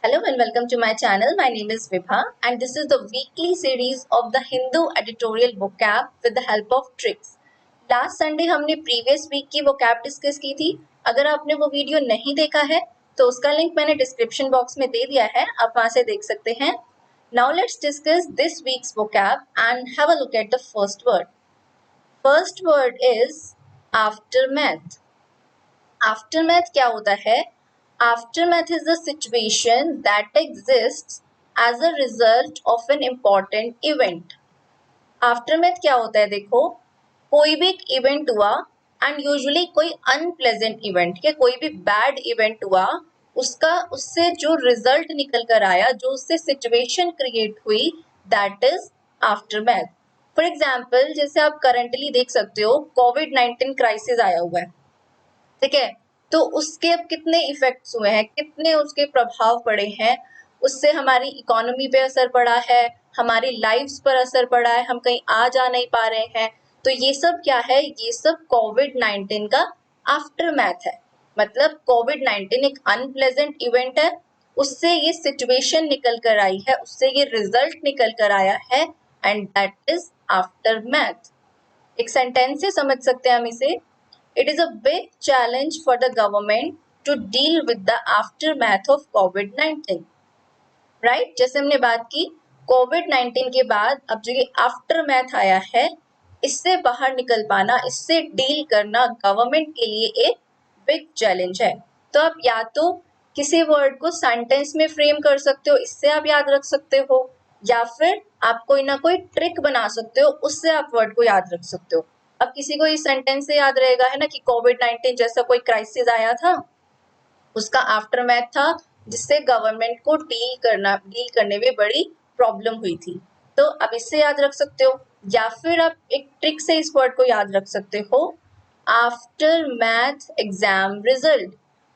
Hello and welcome to my channel. My name is Vibha and this is the weekly series of the Hindu editorial vocab with the help of tricks. Last Sunday हमने previous week की vocab discuss की थी. अगर आपने वो video नहीं देखा है तो उसका लिंक मैंने डिस्क्रिप्शन बॉक्स में दे दिया है, आप वहां से देख सकते हैं. Now let's discuss this week's vocab and have a look at the first word. First word is aftermath. Aftermath क्या होता है? Aftermath is the situation that exists as a result of an important event. Aftermath क्या होता है? देखो, कोई भी एक इवेंट हुआ एंड यूजुअली कोई अनप्लेजेंट इवेंट या कोई भी बैड इवेंट हुआ, उससे जो रिजल्ट निकल कर आया, जो उससे सिचुएशन क्रिएट हुई, that is aftermath. For example, जैसे आप करंटली देख सकते हो, कोविड-19 क्राइसिस आया हुआ है, ठीक है. तो उसके अब कितने इफेक्ट्स हुए हैं, कितने उसके प्रभाव पड़े हैं, उससे हमारी इकोनॉमी पे असर पड़ा है, हमारी लाइफ्स पर असर पड़ा है, हम कहीं आ जा नहीं पा रहे हैं. तो ये सब क्या है? ये सब कोविड-19 का आफ्टरमैथ है. मतलब कोविड-19 एक अनप्लेजेंट इवेंट है, उससे ये सिचुएशन निकल कर आई है, उससे ये रिजल्ट निकल कर आया है एंड दैट इज आफ्टरमैथ. एक सेंटेंस से समझ सकते हैं हम इसे. It is a big challenge for the government to deal with the aftermath of COVID-19. Right? जैसे हमने बात की, COVID-19 के बाद अब जो ये आफ्टरमैथ आया है, इससे बाहर निकल पाना, इससे डील करना गवर्नमेंट के लिए एक बिग चैलेंज है. तो आप या तो किसी वर्ड को सेंटेंस में फ्रेम कर सकते हो, इससे आप याद रख सकते हो, या फिर आप कोई ना कोई ट्रिक बना सकते हो, उससे आप वर्ड को याद रख सकते हो. अब किसी को इस सेंटेंस से याद रहेगा है ना कि कोविड-19 जैसा कोई क्राइसिस आया था, उसका आफ्टरमैथ था, जिससे गवर्नमेंट को डील करने में बड़ी प्रॉब्लम हुई थी. तो आप इससे याद रख सकते हो, या फिर आप एक ट्रिक से इस वर्ड को याद रख सकते हो, after math exam result.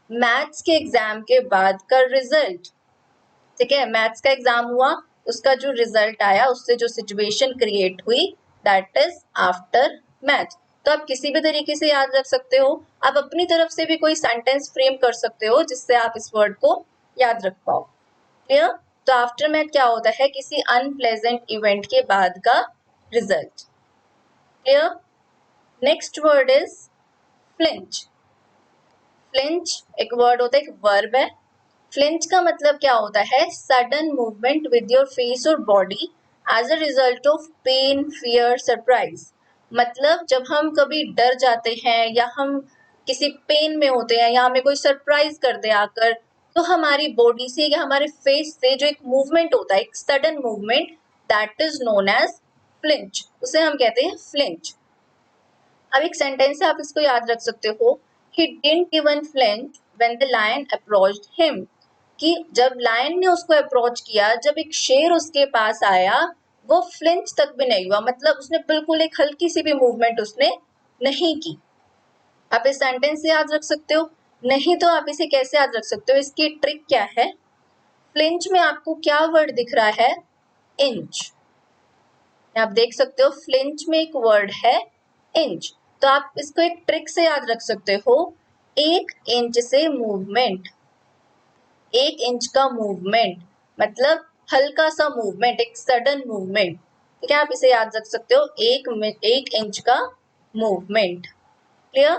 Maths के एग्जाम के बाद का रिजल्ट, ठीक है. मैथ्स का एग्जाम हुआ, उसका जो रिजल्ट आया, उससे जो सिचुएशन क्रिएट हुई, दैट इज आफ्टर मैथ. तो आप किसी भी तरीके से याद रख सकते हो. आप अपनी तरफ से भी कोई सेंटेंस फ्रेम कर सकते हो जिससे आप इस वर्ड को याद रख पाओ. क्लियर? तो आफ्टर मैथ क्या होता है? किसी अनप्लेजेंट इवेंट के बाद का result. Clear? Next word is flinch. Flinch एक वर्ड होता है, एक वर्ब है. फ्लिंच का मतलब क्या होता है? Sudden movement with your face और body as a result of pain, fear, surprise. मतलब जब हम कभी डर जाते हैं या हम किसी पेन में होते हैं या हमें कोई सरप्राइज कर दे आकर, तो हमारी बॉडी से या हमारे फेस से जो एक मूवमेंट होता है, एक sudden movement, that is known as flinch. उसे हम कहते हैं फ्लिंच. अब एक सेंटेंस से आप इसको याद रख सकते हो, he didn't even flinch when the lion approached him. कि जब लायन ने उसको अप्रोच किया, जब एक शेर उसके पास आया, वो फ्लिंच तक भी नहीं हुआ. मतलब उसने बिल्कुल एक हल्की सी भी मूवमेंट उसने नहीं की. आप इस सेंटेंस से याद रख सकते हो. नहीं तो आप इसे कैसे याद रख सकते हो? इसकी ट्रिक क्या है? फ्लिंच में आपको क्या वर्ड दिख रहा है? इंच. आप देख सकते हो फ्लिंच में एक वर्ड है इंच. तो आप इसको एक ट्रिक से याद रख सकते हो, 1 इंच से मूवमेंट. 1 इंच का मूवमेंट मतलब हल्का सा मूवमेंट, एक सडन मूवमेंट. ठीक है, आप इसे याद रख सकते हो, 1 इंच का movement. Clear?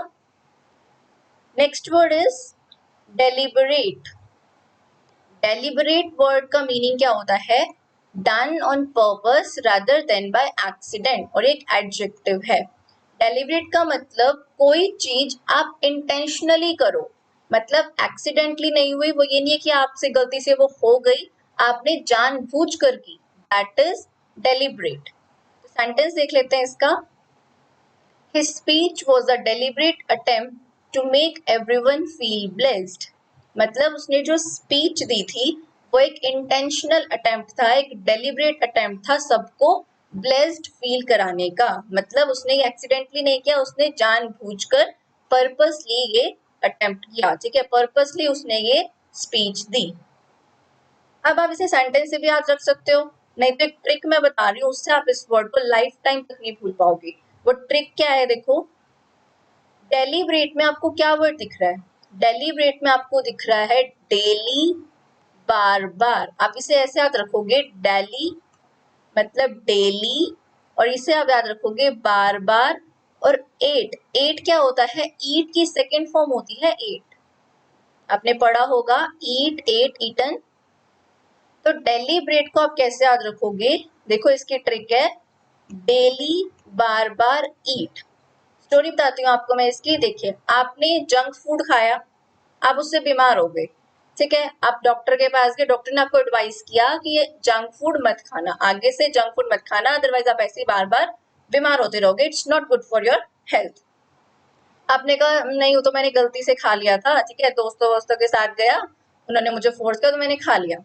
Next word is deliberate. Deliberate word का मीनिंग क्या होता है? Done on purpose rather than by accident, और एक एडजेक्टिव है. डेलिबरेट का मतलब कोई चीज आप इंटेंशनली करो, मतलब एक्सीडेंटली नहीं हुई, वो ये नहीं है कि आपसे गलती से वो हो गई, आपने जानबूझकर की, दैट इज डेलिबरेट. सेंटेंस देख लेते हैं इसका. His speech was a deliberate attempt to make everyone feel blessed. मतलब उसने जो स्पीच दी थी वो एक इंटेंशनल अटेम्प्ट था, एक डेलिबरेट अटेम्प्ट था सबको ब्लेस्ड फील कराने का. मतलब उसने ये एक्सीडेंटली नहीं किया, उसने जानबूझकर पर्पसली ये अटेम्प्ट किया. ठीक है, पर्पसली उसने ये स्पीच दी. अब आप इसे सेंटेंस से भी याद रख सकते हो, नहीं तो एक ट्रिक मैं बता रही हूँ, उससे आप इस वर्ड को लाइफ टाइम तक नहीं भूल पाओगे. वो ट्रिक क्या है? देखो, डेलिबरेट में आपको क्या वर्ड दिख रहा है? डेलिबरेट में आपको दिख रहा है डेली बार बार, आप इसे ऐसे याद रखोगे, डेली मतलब डेली, और इसे आप याद रखोगे बार बार। और एट, एट क्या होता है, ईट की सेकेंड फॉर्म होती है एट, आपने पढ़ा होगा ईट, एट, ईटन। तो डेलीब्रेट को आप कैसे याद रखोगे, देखो इसकी ट्रिक है, डेली बार बार ईट। स्टोरी बताती हूँ आपको मैं इसकी। देखिए, आपने जंक फूड खाया, आप उससे बीमार हो गए, ठीक है, आप डॉक्टर के पास गए, डॉक्टर ने आपको एडवाइस किया कि ये जंक फूड मत खाना, आगे से जंक फूड मत खाना, अदरवाइज आप ऐसे ही बार बार बीमार होते रहोगे, it's not good for your health. आपने कहा नहीं, वो तो मैंने गलती से खा लिया था, ठीक है, दोस्तों वोस्तों के साथ गया, उन्होंने मुझे फोर्स किया तो मैंने खा लिया,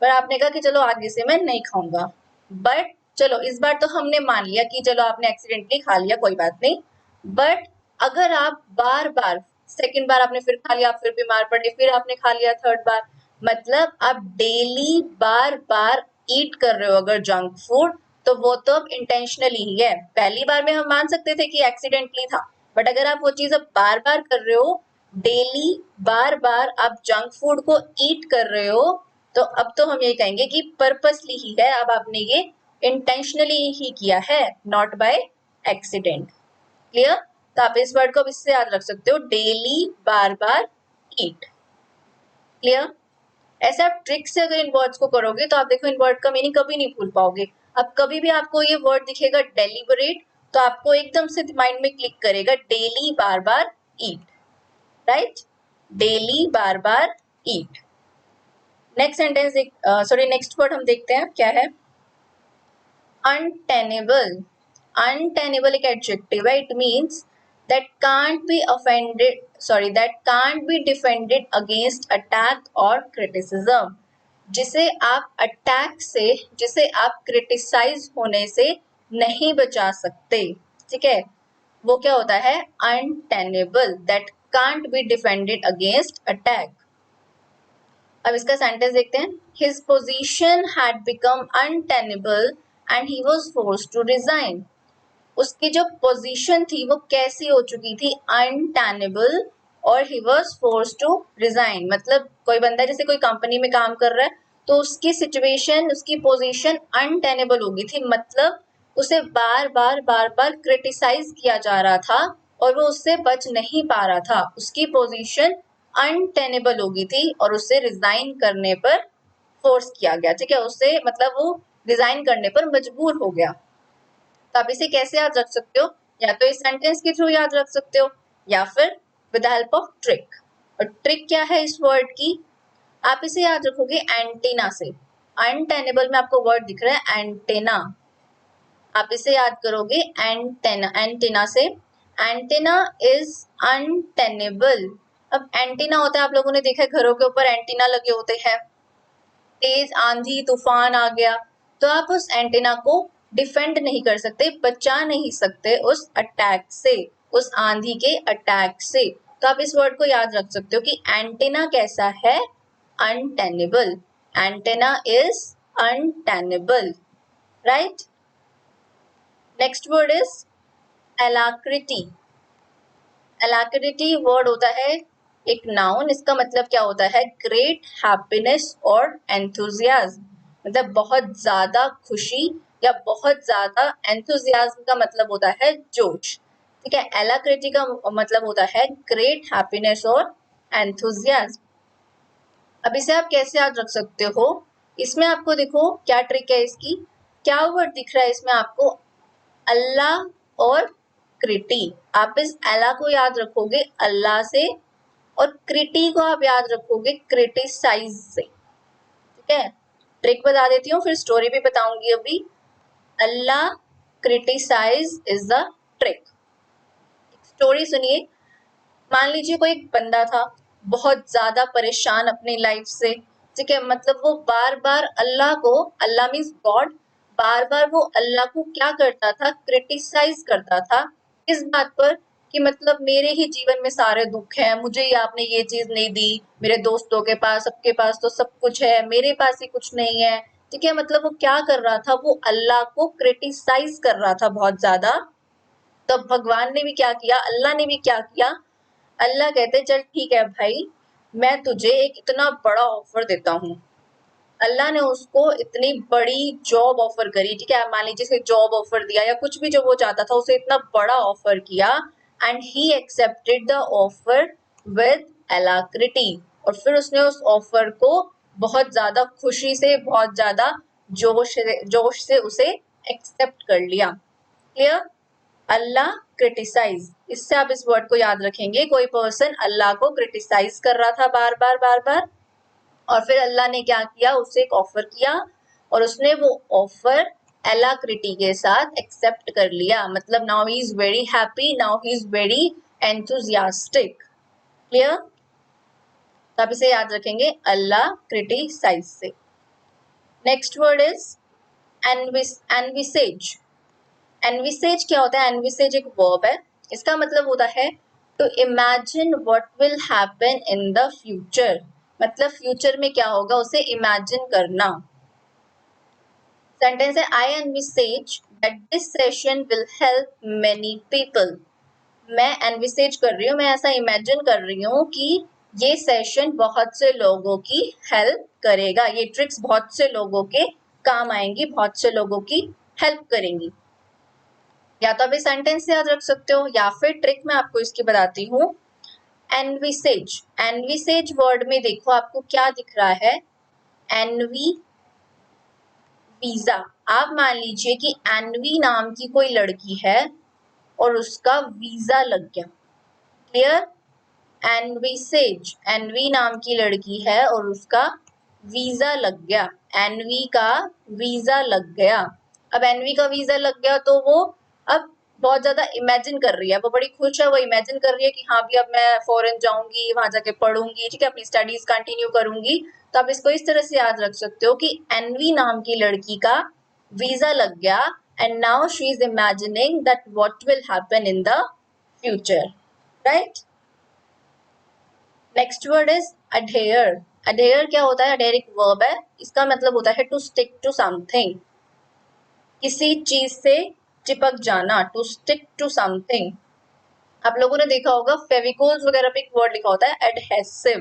पर आपने कहा कि चलो आगे से मैं नहीं खाऊंगा। बट चलो इस बार तो हमने मान लिया कि चलो आपने एक्सीडेंटली खा लिया, कोई बात नहीं। बट अगर आप बार बार, सेकंड बार आपने फिर खा लिया, आप फिर बीमार पड़े, फिर आपने खा लिया थर्ड बार, मतलब आप डेली बार बार ईट कर रहे हो अगर जंक फूड, तो वो तो अब इंटेंशनली ही है। पहली बार में हम मान सकते थे कि एक्सीडेंटली था, बट अगर आप वो चीज अब बार बार कर रहे हो, डेली बार बार आप जंक फूड को ईट कर रहे हो, तो अब तो हम ये कहेंगे कि पर्पसली ही है, अब आपने ये इंटेंशनली ही किया है, नॉट बाय एक्सीडेंट। क्लियर? तो आप इस वर्ड को अब इससे याद रख सकते हो, डेली बार बार ईट। क्लियर? ऐसे आप ट्रिक से अगर इन वर्ड्स को करोगे तो आप देखो इन वर्ड का मीनिंग कभी नहीं भूल पाओगे। अब कभी भी आपको ये वर्ड दिखेगा डेलिबरेट, तो आपको एकदम से माइंड में क्लिक करेगा, डेली बार बार ईट, राइट, डेली बार बार eat. Next sentence, sorry next word हम देखते हैं क्या है, अनटेनेबल। अनटेनेबल एक एडजेक्टिव है, it means that can't be offended, sorry, that can't be defended against attack or criticism, जिसे आप अटैक से, जिसे आप क्रिटिसाइज होने से नहीं बचा सकते, ठीक है, वो क्या होता है, untenable, that can't be defended against attack। अब इसका सेंटेंस देखते हैं, his position had become untenable and he was forced to resign। उसकी जो पोजीशन थी वो कैसी हो चुकी थी, अनटेनेबल, और he was force to resign, मतलब कोई बंदा जैसे कोई कंपनी में काम कर रहा है तो उसकी सिचुएशन, उसकी पोजीशन अनटेनेबल हो गई थी, मतलब उसे बार बार बार बार क्रिटिसाइज किया जा रहा था और वो उससे बच नहीं पा रहा था, उसकी पोजीशन अनटेनेबल हो गई थी और उसे रिजाइन करने पर फोर्स किया गया, ठीक है, उससे मतलब वो रिजाइन करने पर मजबूर हो गया। तो आप इसे कैसे याद रख सकते हो, या तो इस सेंटेंस के थ्रू याद रख सकते हो या फिर विद हेल्प ऑफ ट्रिक। और ट्रिक क्या है इस वर्ड की, आप इसे याद रखोगे एंटीना से। अनटेनेबल में आपको वर्ड दिख रहा है एंटेना, आप इसे याद करोगे एंटेना, एंटीना से। Antenna is untenable. अब एंटीना होता है, आप लोगों ने देखा है घरों के ऊपर एंटीना लगे होते हैं, तेज आंधी तूफान आ गया तो आप उस एंटीना को डिफेंड नहीं कर सकते, बचा नहीं सकते उस अटैक से, उस आंधी के अटैक से। तो आप इस वर्ड को याद रख सकते हो कि एंटीना कैसा है, untenable, antenna is untenable, right. Next word is alacrity. Alacrity word होता है एक नाउन, इसका मतलब क्या होता है, ग्रेट हैप्पीनेस और एंथुजियाज्म, मतलब बहुत ज्यादा खुशी या बहुत ज्यादा, एंथुजियाज्म का मतलब होता है जोश, ठीक है, एलाक्रिटी का मतलब होता है ग्रेट हैप्पीनेस और एंथुजियाज्म। अब इसे आप कैसे याद रख सकते हो, इसमें आपको देखो क्या ट्रिक है इसकी, क्या वर्ड दिख रहा है इसमें आपको, अल्लाह और क्रिटी। आप इस अल्लाह को याद रखोगे अल्लाह से और क्रिटी को आप याद रखोगे क्रिटिसाइज से, ठीक है। ट्रिक बता देती हूँ फिर स्टोरी भी बताऊंगी अभी। अल्लाह criticise is the trick. Story सुनिए, मान लीजिए कोई एक बंदा था बहुत ज्यादा परेशान अपनी लाइफ से, ठीक है, मतलब वो बार बार अल्लाह को, अल्लाह मीन्स गॉड, बार बार वो अल्लाह को क्या करता था, क्रिटिसाइज करता था इस बात पर कि मतलब मेरे ही जीवन में सारे दुख हैं, मुझे ही आपने ये चीज नहीं दी, मेरे दोस्तों के पास सबके पास तो सब कुछ है, मेरे पास ही कुछ नहीं है, ठीक है, मतलब वो क्या कर रहा था, वो अल्लाह को क्रिटिसाइज कर रहा था बहुत ज्यादा। तो भगवान ने भी क्या किया, अल्लाह ने भी क्या किया, अल्लाह कहते चल ठीक है भाई, मैं तुझे एक इतना बड़ा ऑफर देता हूँ, अल्लाह ने उसको इतनी बड़ी जॉब ऑफर करी, ठीक है, मान लीजिए जॉब ऑफर दिया या कुछ भी जो वो चाहता था, उसे इतना बड़ा ऑफर किया, and he accepted the offer with alacrity, और फिर उसने उस ऑफर को बहुत ज्यादा खुशी से, बहुत ज्यादा जोश से उसे एक्सेप्ट कर लिया। क्लियर? अल्लाह क्रिटिसाइज, इससे आप इस वर्ड को याद रखेंगे, कोई पर्सन अल्लाह को क्रिटिसाइज कर रहा था बार बार बार बार, और फिर अल्लाह ने क्या किया, उससे एक ऑफर किया और उसने वो ऑफर एलाक्रिटी के साथ एक्सेप्ट कर लिया। मतलब now he is very happy, now he is very enthusiastic. Clear? तो आप इसे याद रखेंगे अल्लाह क्रिटिसाइज से। Next word is envisages. Envisages क्या होता है? एनविसेज एक वर्ब है, इसका मतलब होता है to imagine what will happen in the future. मतलब फ्यूचर में क्या होगा उसे इमेजिन करना। सेंटेंस है I envisage that this session will help many people. मैं एनविसेज कर रही हूँ, मैं ऐसा इमेजिन कर रही हूँ कि ये सेशन बहुत से लोगों की हेल्प करेगा, ये ट्रिक्स बहुत से लोगों के काम आएंगी, बहुत से लोगों की हेल्प करेंगी। या तो आप इस सेंटेंस से याद रख सकते हो या फिर ट्रिक मैं आपको इसकी बताती हूँ। एनविसेज, एनविसेज वर्ड में देखो आपको क्या दिख रहा है, एनवी वीजा। आप मान लीजिए कि एनवी नाम की कोई लड़की है और उसका वीजा लग गया। क्लियर? एनविसेज, एनवी नाम की लड़की है और उसका वीजा लग गया, एनवी का वीजा लग गया। अब एनवी का वीजा लग गया तो वो अब बहुत ज्यादा इमेजिन कर रही है, वो बड़ी खुश है, वो इमेजिन कर रही है कि हाँ भी अब मैं फॉरेन जाऊंगी, वहां जाके पढ़ूंगी, ठीक है, अपनी स्टडीज कंटिन्यू करूंगी। तो आप इसको इस तरह से याद रख सकते हो कि एनवी नाम की लड़की का वीजा लग गया and now she is imagining that what will happen in the future. Right? Next word is adhere. Adhere क्या होता है? अडेयर एक वर्ब है, इसका मतलब होता है टू स्टिक टू समथिंग, किसी चीज से चिपक जाना, टू स्टिक टू समथिंग। आप लोगों ने देखा होगा फेविकोल्स वगैरह पे एक वर्ड लिखा होता है एडहेसिव,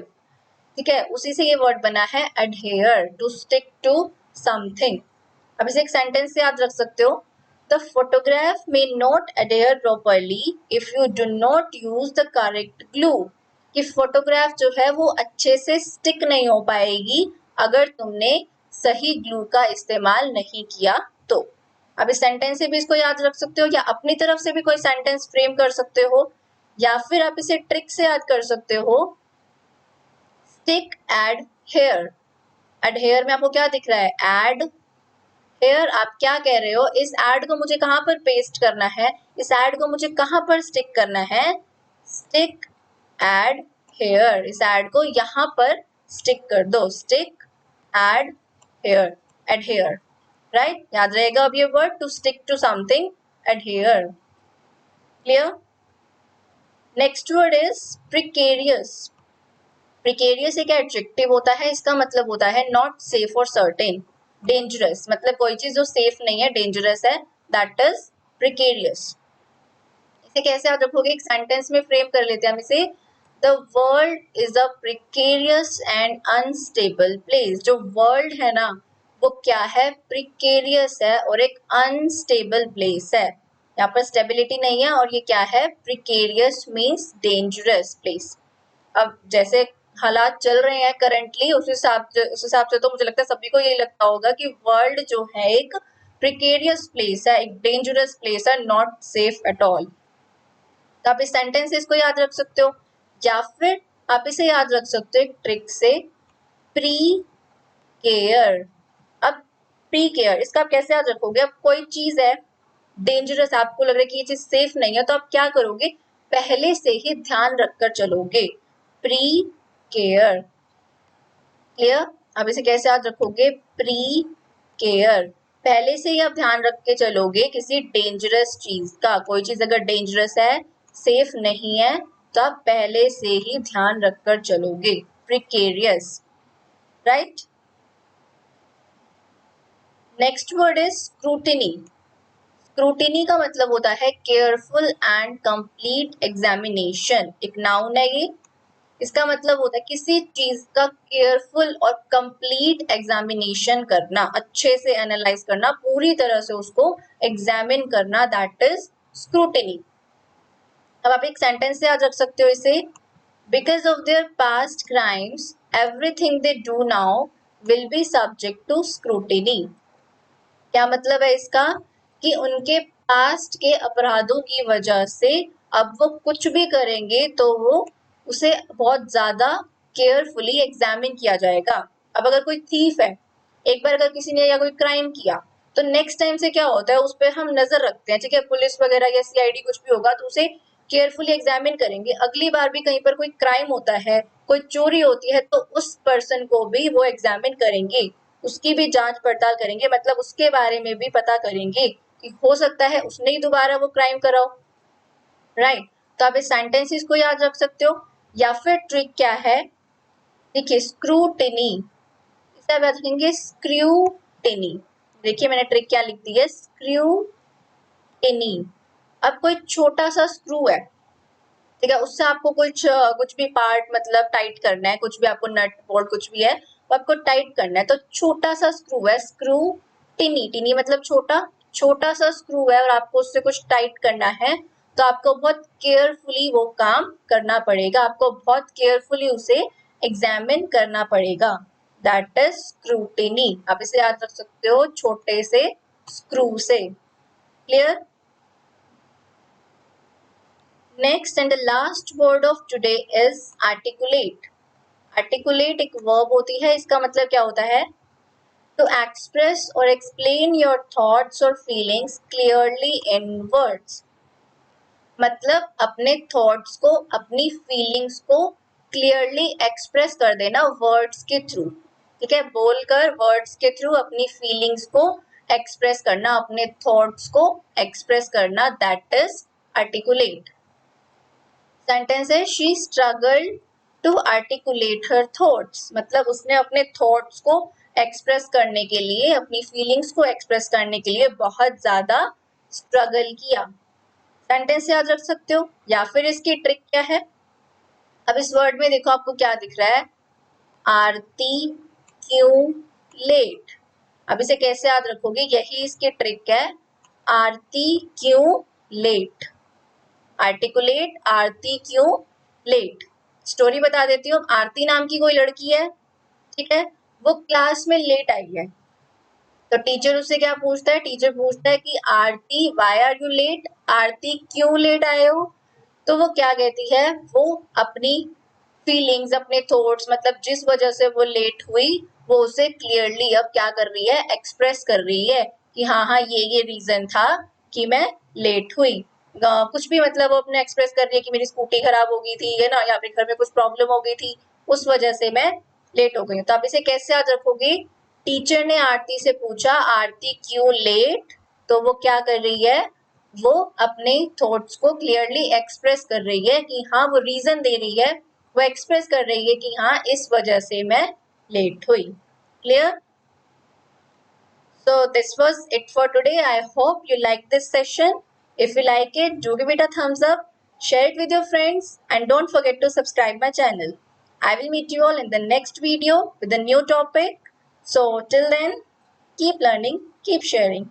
ठीक है, उसी से ये वर्ड बना है adhere, to stick to something. अब इसे एक सेंटेंस से याद रख सकते हो, the photograph may not adhere properly if you do not use the correct glue. कि फोटोग्राफ जो है वो अच्छे से स्टिक नहीं हो पाएगी अगर तुमने सही ग्लू का इस्तेमाल नहीं किया तो। अब इस सेंटेंस से भी इसको याद रख सकते हो या अपनी तरफ से भी कोई सेंटेंस फ्रेम कर सकते हो, या फिर आप इसे ट्रिक से याद कर सकते हो, स्टिक एड हेयर। एडहेयर में आपको क्या दिख रहा है? Ad here. आप क्या कह रहे हो, इस एड को मुझे कहां पर पेस्ट करना है, इस एड को मुझे कहां पर स्टिक करना है? स्टिक एड हेयर, इस एड को यहां पर स्टिक कर दो, stick ad here, adhere. Right? याद रहेगा अब ये word, to stick to something, adhere. Clear? Next word is precarious. Precarious एक एडजेक्टिव होता है, इसका मतलब होता है नॉट सेफ और सर्टेन, डेंजरस। मतलब कोई चीज जो सेफ नहीं है, डेंजरस है, दैट इज प्रिकेरियस। इसे कैसे आप रखोगे? एक सेंटेंस में फ्रेम कर लेते हैं हम इसे, the world is a precarious and unstable place. जो वर्ल्ड है ना वो क्या है? प्रिकेरियस है और एक अनस्टेबल प्लेस है, यहाँ पर स्टेबिलिटी नहीं है, और ये क्या है? Precarious means dangerous place. अब जैसे हालात चल रहे हैं करंटली, उस हिसाब से तो मुझे लगता है सभी को यही लगता होगा कि वर्ल्ड जो है एक प्रिकेरियस प्लेस है, एक डेंजरस प्लेस है, नॉट सेफ एट ऑल। तो आप इस सेंटेंस से इसको याद रख सकते हो, या फिर आप इसे याद रख सकते हो एक ट्रिक से, प्री केयर। अब प्री केयर, इसका आप कैसे याद रखोगे? अब कोई चीज है डेंजरस, आपको लग रहा है कि ये चीज सेफ नहीं है, तो आप क्या करोगे? पहले से ही ध्यान रखकर चलोगे, प्री केयर। क्लियर? अब इसे कैसे याद रखोगे? प्री केयर, पहले से ही आप ध्यान रख के चलोगे किसी डेंजरस चीज का। कोई चीज अगर डेंजरस है, सेफ नहीं है, तो आप पहले से ही ध्यान रखकर चलोगे, precarious. Right? Next word is scrutiny. Scrutiny का मतलब होता है केयरफुल एंड कंप्लीट एग्जामिनेशन। एक नाउन है ये, इसका मतलब होता है किसी चीज का केयरफुल और कंप्लीट एग्जामिनेशन करना, अच्छे से एनालाइज करना, पूरी तरह से उसको एग्जामिन करना, दैट इज स्क्रूटिनी। अब आप एक सेंटेंस से याद रख सकते हो इसे, because of their past crimes everything they do now will be subject to scrutiny. क्या मतलब है इसका, कि उनके पास्ट के अपराधों की वजह से अब वो कुछ भी करेंगे तो वो उसे बहुत ज्यादा केयरफुली एग्जामिन किया जाएगा। अब अगर कोई थीफ है, एक बार अगर किसी ने या कोई क्राइम किया, तो नेक्स्ट टाइम से क्या होता है, उस पर हम नजर रखते हैं, ठीक है, पुलिस वगैरह या सीआईडी कुछ भी होगा तो उसे केयरफुली एग्जामिन करेंगे। अगली बार भी कहीं पर कोई क्राइम होता है, कोई चोरी होती है, तो उस पर्सन को भी वो एग्जामिन करेंगे, उसकी भी जांच पड़ताल करेंगे, मतलब उसके बारे में भी पता करेंगे कि हो सकता है उसने ही दोबारा वो क्राइम कराओ, राइट। तो आप इस सेंटेंसेस को याद रख सकते हो। या फिर ट्रिक क्या है, देखिए स्क्रूटिनी, इसे आप याद रखेंगे स्क्रूटिनी। देखिए मैंने ट्रिक क्या लिख दी है, स्क्रूटिनी। अब कोई छोटा सा स्क्रू है, ठीक है, उससे आपको कुछ भी पार्ट मतलब टाइट करना है, कुछ भी आपको नट बोल्ट कुछ भी है वो आपको टाइट करना है, तो छोटा सा स्क्रू है, स्क्रू टिनी, टिनी मतलब छोटा, छोटा सा स्क्रू है और आपको उससे कुछ टाइट करना है, तो आपको बहुत केयरफुली वो काम करना पड़ेगा, आपको बहुत केयरफुली उसे एग्जामिन करना पड़ेगा, दैट इज स्क्रूटिनी। आप इसे याद रख सकते हो छोटे से स्क्रू से। Clear? Next and the last word of today is articulate. Articulate एक verb होती है, इसका मतलब क्या होता है, to express or explain your thoughts or feelings clearly in words. मतलब अपने थॉट्स को, अपनी फीलिंग्स को क्लियरली एक्सप्रेस कर देना वर्ड्स के थ्रू, ठीक है, बोलकर वर्ड्स के थ्रू अपनी फीलिंग्स को एक्सप्रेस करना, अपने थॉट्स को एक्सप्रेस करना, दैट इज आर्टिकुलेट। सेंटेंस है she struggled to articulate her thoughts, मतलब उसने अपने थॉट्स को एक्सप्रेस करने के लिए, अपनी फीलिंग्स को एक्सप्रेस करने के लिए बहुत ज्यादा स्ट्रगल किया। सेंटेंस याद रख सकते हो। या फिर इसकी ट्रिक क्या है, अब इस वर्ड में देखो आपको क्या दिख रहा है, आरती क्यों लेट। अब इसे कैसे याद रखोगे, यही इसकी ट्रिक है, आरती क्यों लेट। आर्टिकुलेट आरती क्यों लेट। स्टोरी बता देती हूँ, आरती नाम की कोई लड़की है, ठीक है, वो क्लास में लेट आई है, तो टीचर उससे क्या पूछता है, टीचर पूछता है कि आरती व्हाई आर यू लेट, आरती क्यों लेट आए हो, तो वो क्या कहती है, वो अपनी फीलिंग्स, अपने थॉट्स, मतलब जिस वजह से वो लेट हुई, वो उसे क्लियरली अब क्या कर रही है, एक्सप्रेस कर रही है कि हाँ हाँ ये रीजन था कि मैं लेट हुई। कुछ भी मतलब वो अपने एक्सप्रेस कर रही है कि मेरी स्कूटी खराब हो गई थी, है ना, या फिर घर में कुछ प्रॉब्लम हो गई थी, उस वजह से मैं लेट हो गई हूँ। तो आप इसे कैसे याद रखोगे, टीचर ने आरती से पूछा आरती क्यों लेट, तो वो क्या कर रही है, वो अपने थॉट्स को क्लियरली एक्सप्रेस कर रही है कि हाँ, वो रीजन दे रही है, वो एक्सप्रेस कर रही है कि हाँ इस वजह से मैं लेट हुई। Clear? So this was it for today. I hope you like this session. If you like it, do give it a thumbs up, share it with your friends, and don't forget to subscribe my channel. I will meet you all in the next video with a new topic. So till then, keep learning, keep sharing.